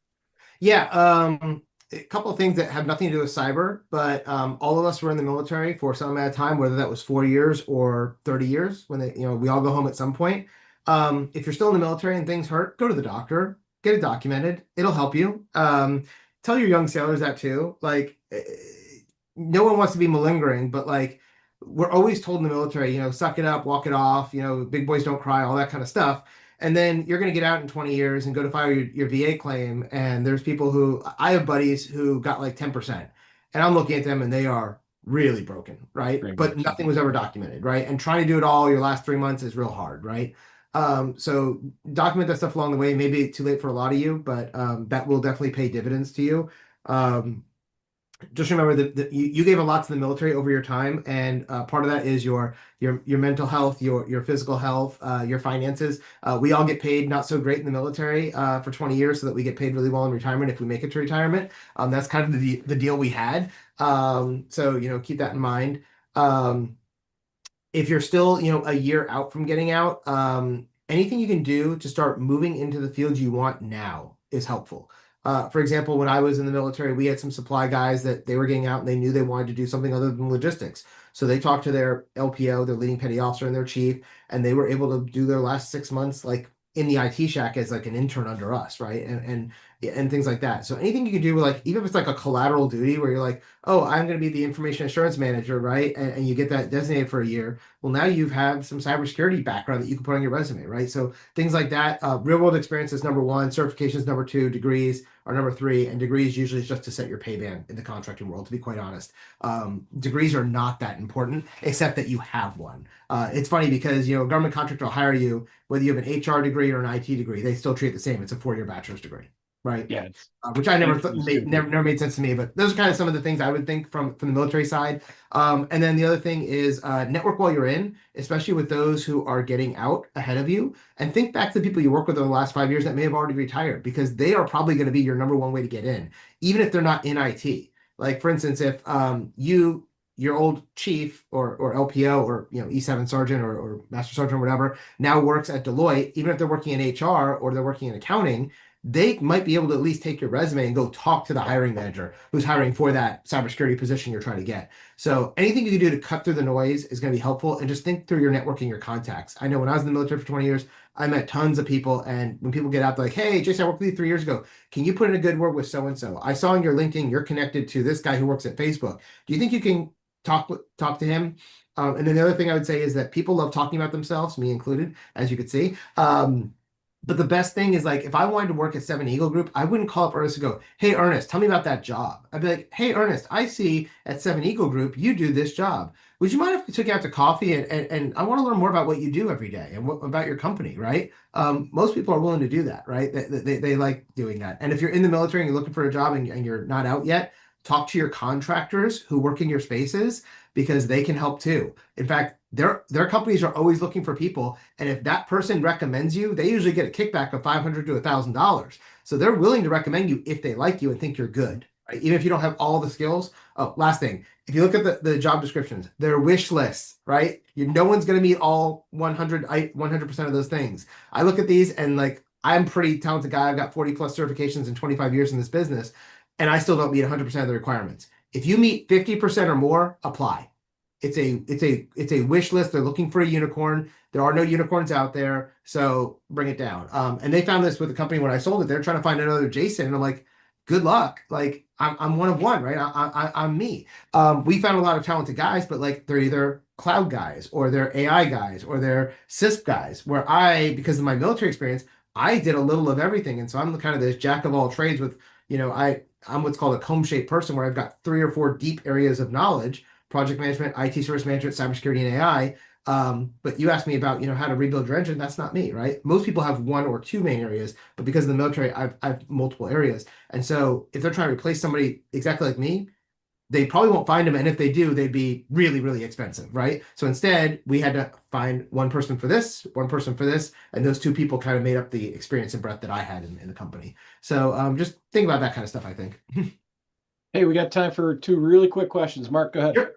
Yeah, a couple of things that have nothing to do with cyber, but all of us were in the military for some amount of time, whether that was 4 years or 30 years, when we all go home at some point. If you're still in the military and things hurt, go to the doctor, get it documented. It'll help you. Tell your young sailors that too. Like, no one wants to be malingering, but like, we're always told in the military, suck it up, walk it off, big boys don't cry, all that kind of stuff. And then you're going to get out in 20 years and go to file your VA claim. And there's people who, I have buddies who got like 10%. And I'm looking at them and they are really broken, right? But nothing was ever documented, right? And trying to do it all your last 3 months is real hard, right? So document that stuff along the way. Maybe too late for a lot of you, but that will definitely pay dividends to you. Just remember that you gave a lot to the military over your time, and part of that is your mental health, your physical health, your finances. We all get paid not so great in the military for 20 years, so that we get paid really well in retirement if we make it to retirement. That's kind of the deal we had. So keep that in mind. If you're still a year out from getting out, anything you can do to start moving into the field you want now is helpful. For example, when I was in the military, we had some supply guys that they were getting out and they knew they wanted to do something other than logistics. So they talked to their LPO, their leading petty officer, and their chief, and they were able to do their last 6 months like in the IT shack as like an intern under us, right? And things like that. So anything you can do, like even if it's like a collateral duty where you're like, oh, I'm going to be the information assurance manager, right? And you get that designated for a year. Well, now you have some cybersecurity background that you can put on your resume, right? So things like that. Real world experience is #1, certifications #2, degrees are #3, and degrees usually is just to set your pay band in the contracting world, to be quite honest. Degrees are not that important, except that you have one. It's funny because, a government contractor will hire you, whether you have an HR degree or an IT degree, they still treat it the same. It's a 4-year bachelor's degree. Right. Yeah. Which I never made sense to me, but those are kind of some of the things I would think from the military side. And then the other thing is network while you're in, especially with those who are getting out ahead of you, and think back to the people you work with over the last 5 years that may have already retired, because they are probably going to be your #1 way to get in, even if they're not in IT. Like for instance, if your old chief or LPO or E7 sergeant or master sergeant or whatever now works at Deloitte, even if they're working in HR or they're working in accounting, they might be able to at least take your resume and go talk to the hiring manager who's hiring for that cybersecurity position you're trying to get. So anything you can do to cut through the noise is going to be helpful, and just think through your networking, your contacts. I know when I was in the military for 20 years, I met tons of people, and when people get out, they're like, hey, Jason, I worked with you 3 years ago. Can you put in a good word with so-and-so? I saw on your LinkedIn, you're connected to this guy who works at Facebook. Do you think you can talk to him? And then the other thing I would say is that people love talking about themselves, me included, as you could see. But the best thing is like if I wanted to work at Seven Eagle Group, I wouldn't call up Ernest and go, "Hey Ernest, tell me about that job." I'd be like, "Hey Ernest, I see at Seven Eagle Group you do this job. Would you mind if we took you out to coffee and I want to learn more about what you do every day and what about your company, right?" Most people are willing to do that, right? They like doing that. And if you're in the military and you're looking for a job and you're not out yet, talk to your contractors who work in your spaces because they can help too. In fact, their companies are always looking for people, and if that person recommends you, they usually get a kickback of $500 to $1,000. So they're willing to recommend you if they like you and think you're good, right? Even if you don't have all the skills. Oh, last thing, if you look at the job descriptions, they're wish lists, right? No one's going to meet all 100% of those things. I look at these and like I'm a pretty talented guy. I've got 40 plus certifications and 25 years in this business, and I still don't meet 100% of the requirements. If you meet 50% or more, apply. It's a wish list. They're looking for a unicorn. There are no unicorns out there, so bring it down. And they found this with the company when I sold it. They're trying to find another Jason, and I'm like, good luck. Like I'm one of one, right? I'm me. We found a lot of talented guys, but like they're either cloud guys or they're AI guys or they're CISP guys. Where because of my military experience, I did a little of everything, and so I'm the kind of this jack of all trades with, I'm what's called a comb-shaped person where I've got 3 or 4 deep areas of knowledge: project management, IT service management, cybersecurity, and AI. But you asked me about, how to rebuild your engine. That's not me, right? Most people have 1 or 2 main areas, but because of the military, I've multiple areas. And so if they're trying to replace somebody exactly like me, they probably won't find them. And if they do, they'd be really, really expensive, right? So instead, we had to find one person for this, one person for this, and those 2 people kind of made up the experience and breadth that I had in the company. So just think about that kind of stuff, I think. Hey, we got time for 2 really quick questions. Mark, go ahead. Sure.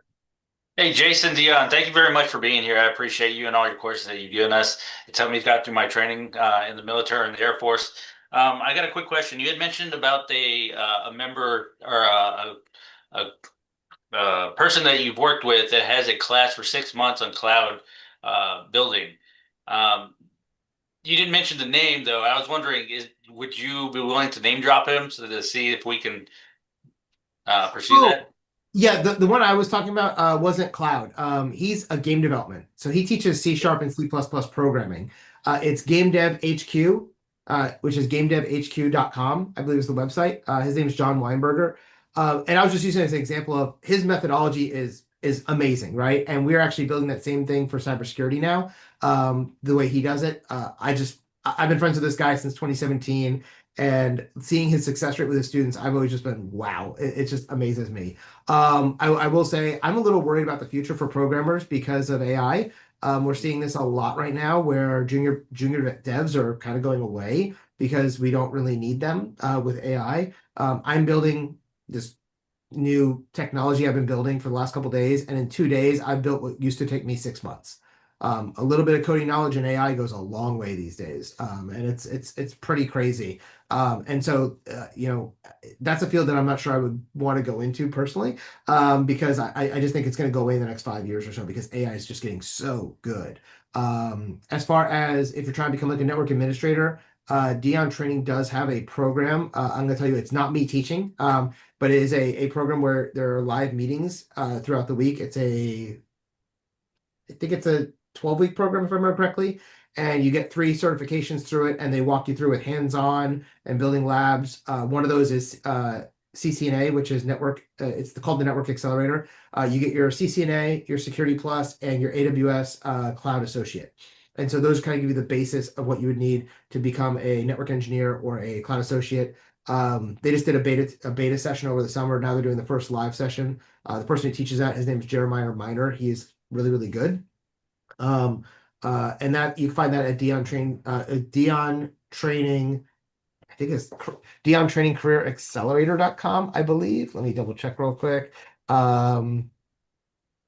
Hey, Jason, Dion, thank you very much for being here. I appreciate you and all your courses that you've given us. It's helped me got through my training in the military and the Air Force. I got a quick question. You had mentioned about a member or a person that you've worked with that has a class for 6 months on cloud building. You didn't mention the name, though. I was wondering, would you be willing to name drop him so to see if we can pursue that? Yeah, the one I was talking about wasn't cloud. He's a game development. So he teaches C# and C++ programming. It's Game Dev HQ, which is gamedevhq.com, I believe is the website. His name is John Weinberger. And I was just using it as an example of his methodology is amazing, right? And we're actually building that same thing for cybersecurity now. The way he does it, I've been friends with this guy since 2017, and seeing his success rate with his students, I've always just been, wow, it just amazes me. I will say I'm a little worried about the future for programmers because of AI. We're seeing this a lot right now where junior devs are kind of going away because we don't really need them with AI. I'm building this new technology I've been building for the last couple of days, and in 2 days, I've built what used to take me 6 months. A little bit of coding knowledge in AI goes a long way these days, and it's pretty crazy. And so, that's a field that I'm not sure I would want to go into personally, because I just think it's going to go away in the next 5 years or so because AI is just getting so good. As far as if you're trying to become like a network administrator, Dion Training does have a program. I'm going to tell you, it's not me teaching, but it is a program where there are live meetings throughout the week. I think it's a 12-week program, if I remember correctly, and you get 3 certifications through it, and they walk you through it hands-on and building labs. One of those is CCNA, which is network. It's called the Network Accelerator. You get your CCNA, your Security Plus, and your AWS Cloud Associate. And so those kind of give you the basis of what you would need to become a network engineer or a cloud associate. They just did a beta session over the summer. Now they're doing the first live session. The person who teaches that, his name is Jeremiah Miner. He is really, really good. And that you can find that at Dion Training. I think it's Dion Training Career Accelerator.com, I believe. Let me double check real quick. But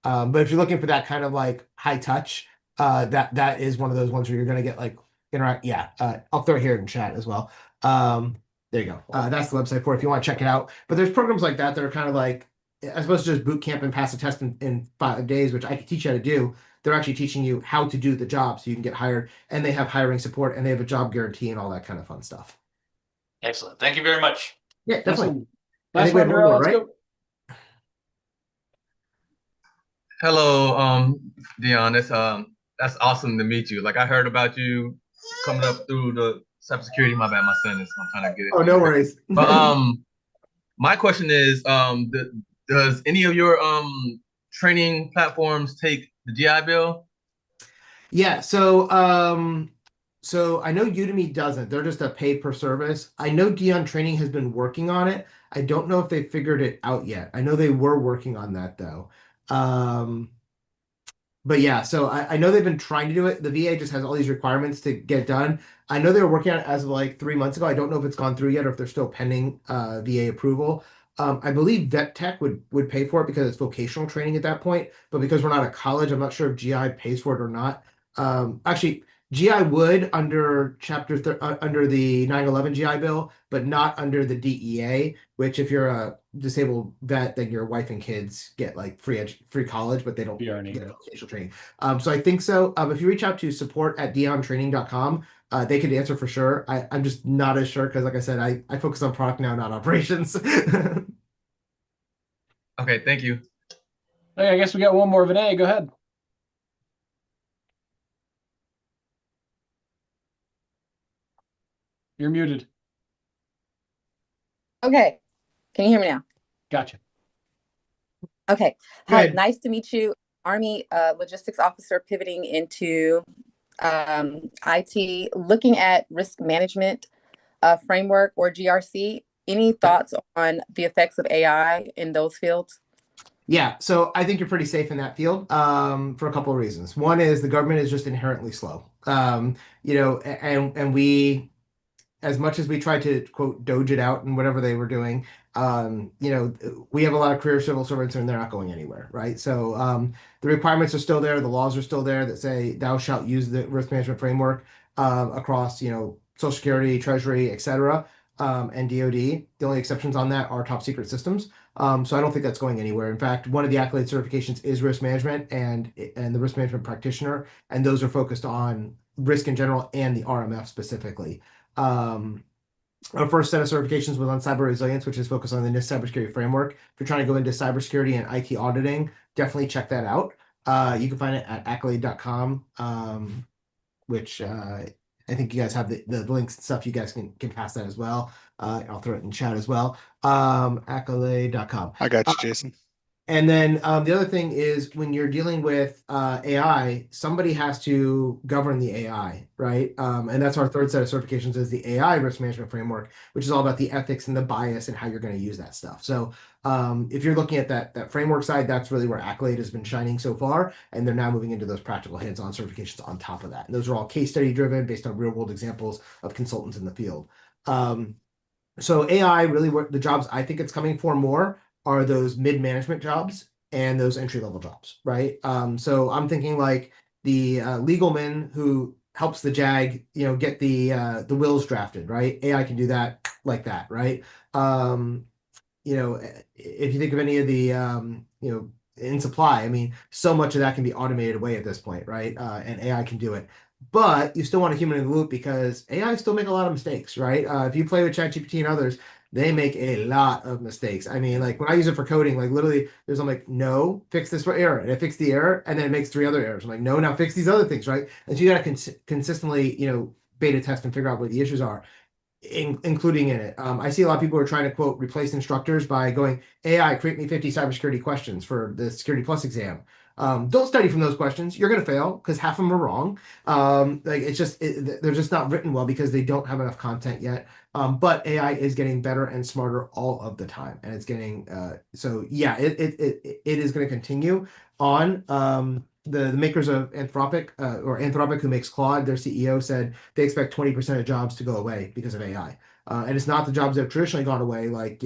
if you're looking for that kind of like high touch, that is one of those ones where you're going to get like interact. Yeah. I'll throw it here in chat as well. There you go. That's the website for it if you want to check it out. But there's programs like that are kind of like, as opposed to just boot camp and pass a test in 5 days, which I can teach you how to do. They're actually teaching you how to do the job so you can get hired, and they have hiring support, and they have a job guarantee and all that kind of fun stuff. Excellent. Thank you very much. Yeah, definitely. Last one, Darrell, let's go. Hello, Dion. That's awesome to meet you. Like I heard about you coming up through the cybersecurity. My bad, my son is. I'm trying to get it. Oh, no worries. But my question is, does any of your training platforms take the GI Bill? Yeah, so I know Udemy doesn't. They're just a pay per service. I know Dion Training has been working on it. I don't know if they figured it out yet. I know they were working on that though. But yeah, so I know they've been trying to do it. The VA just has all these requirements to get it done. I know they were working on it as of like 3 months ago. I don't know if it's gone through yet or if they're still pending VA approval. I believe Vet Tech would pay for it because it's vocational training at that point. But because we're not a college, I'm not sure if GI pays for it or not. Actually, GI would under under the 9/11 GI Bill, but not under the DEA. Which, if you're a disabled vet, then your wife and kids get like free college, but they don't get vocational training. So I think so. If you reach out to support@diontraining.com, they could answer for sure. I'm just not as sure because, like I said, I focus on product now, not operations. Okay, thank you. Hey, I guess we got one more. Vinay, go ahead. You're muted. Okay. Can you hear me now? Gotcha. Okay. Hi, nice to meet you. Army logistics officer pivoting into IT, looking at risk management framework or GRC. Any thoughts on the effects of AI in those fields? Yeah, so I think you're pretty safe in that field for a couple of reasons. One is the government is just inherently slow. And we, as much as we tried to quote doge it out and whatever they were doing, we have a lot of career civil servants and they're not going anywhere, right? So the requirements are still there, the laws are still there that say thou shalt use the risk management framework across, Social Security, Treasury, etc., and DoD. The only exceptions on that are top secret systems. So I don't think that's going anywhere. In fact, one of the Acylade certifications is risk management and the risk management practitioner, and those are focused on risk in general and the RMF specifically. Our first set of certifications was on cyber resilience, which is focused on the NIST cybersecurity framework. If you're trying to go into cybersecurity and IT auditing, definitely check that out. You can find it at akylade.com, which I think you guys have the links and stuff. You guys can pass that as well. I'll throw it in chat as well. Akylade.com. I got you, Jason. And then the other thing is when you're dealing with AI, somebody has to govern the AI, right? And that's our third set of certifications is the AI risk management framework, which is all about the ethics and the bias and how you're going to use that stuff. So if you're looking at that framework side, that's really where Acylade has been shining so far. And they're now moving into those practical hands-on certifications on top of that. And those are all case study driven based on real world examples of consultants in the field. So AI really the jobs I think it's coming for more are those mid-management jobs and those entry-level jobs, right? So I'm thinking like the legalman who helps the JAG, get the wills drafted, right? AI can do that like that, right? If you think of any of the, in supply, I mean, so much of that can be automated away at this point, right? And AI can do it. But you still want a human in the loop because AI still make a lot of mistakes, right? If you play with ChatGPT and others, they make a lot of mistakes. I mean, like when I use it for coding, like literally I'm like, no, fix this for error. And I fix the error and then it makes 3 other errors. I'm like, no, now fix these other things, right? And so you got to consistently, beta test and figure out what the issues are, including in it. I see a lot of people who are trying to quote replace instructors by going, AI, create me 50 cybersecurity questions for the Security Plus exam. Don't study from those questions. You're going to fail because half of them are wrong. They're just not written well because they don't have enough content yet. But AI is getting better and smarter all of the time, and it's getting so yeah, it is going to continue on. The makers of Anthropic, who makes Claude, their CEO said they expect 20% of jobs to go away because of AI. And it's not the jobs that have traditionally gone away, like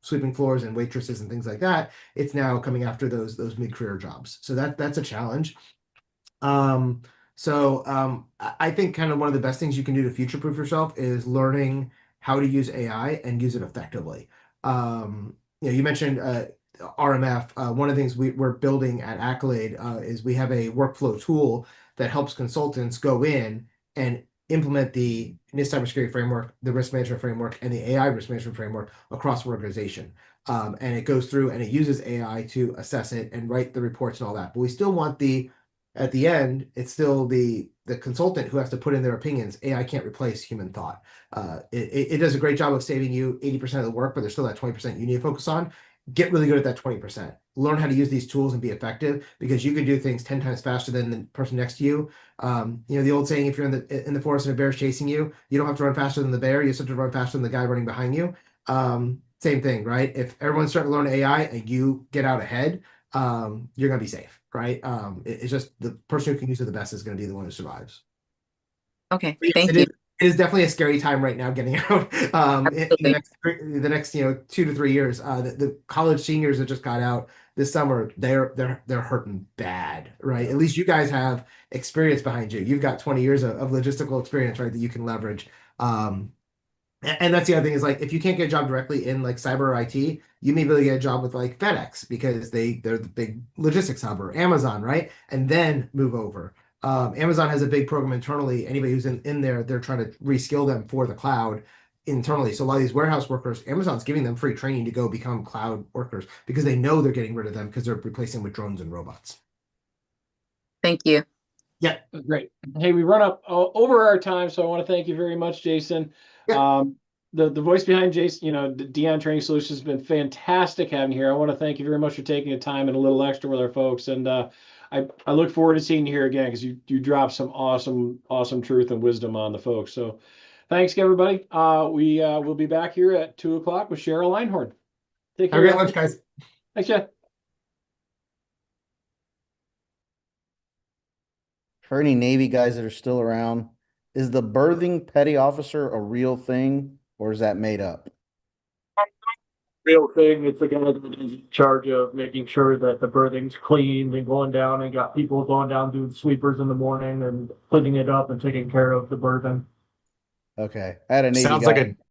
sweeping floors and waitresses and things like that. It's now coming after those mid-career jobs. So that's a challenge. I think kind of one of the best things you can do to future-proof yourself is learning how to use AI and use it effectively. You mentioned RMF. One of the things we're building at Acylade is we have a workflow tool that helps consultants go in and implement the NIST cybersecurity framework, the risk management framework, and the AI risk management framework across the organization. And it goes through and it uses AI to assess it and write the reports and all that. But we still want at the end, it's still the the consultant who has to put in their opinions. AI can't replace human thought. It does a great job of saving you 80% of the work, but there's still that 20% you need to focus on. Get really good at that 20%. Learn how to use these tools and be effective, because you can do things 10 times faster than the person next to you. The old saying, if you're in the forest and a bear's chasing you, you don't have to run faster than the bear. You just have to run faster than the guy running behind you. Same thing, right? If everyone's starting to learn AI and you get out ahead, you're going to be safe, right? It's just the person who can use it the best is going to be the one who survives. Okay, Yes, thank you. It is definitely a scary time right now getting out. In the next 2 to 3 years, the college seniors that just got out this summer, they're hurting bad, right? At least you guys have experience behind you. You've got 20 years of logistical experience, right, that you can leverage. And that's the other thing is, like, if you can't get a job directly in like cyber or IT, you may be able to get a job with like FedEx because they're the big logistics hub, or Amazon, right? And then move over. Amazon has a big program internally. Anybody who's in there, they're trying to reskill them for the cloud internally. So a lot of these warehouse workers, Amazon's giving them free training to go become cloud workers because they know they're getting rid of them because they're replacing with drones and robots. Thank you. Yeah, great. Hey, we run up over our time, so I want to thank you very much, Jason. Yeah. The voice behind Jason, Dion Training Solutions has been fantastic having you here. I want to thank you very much for taking the time and a little extra with our folks. And I look forward to seeing you here again, because you drop some awesome truth and wisdom on the folks. So thanks, everybody. We will be back here at 2:00 with Cheryl Einhorn. Take care. Have a great lunch, guys. Thanks, Jeff. For any Navy guys that are still around, is the berthing petty officer a real thing, or is that made up? Real thing. It's the guy that is in charge of making sure that the berthing's clean and going down, and got people going down doing sweepers in the morning and cleaning it up and taking care of the berthing. Okay, I had a Navy Sounds guy. like a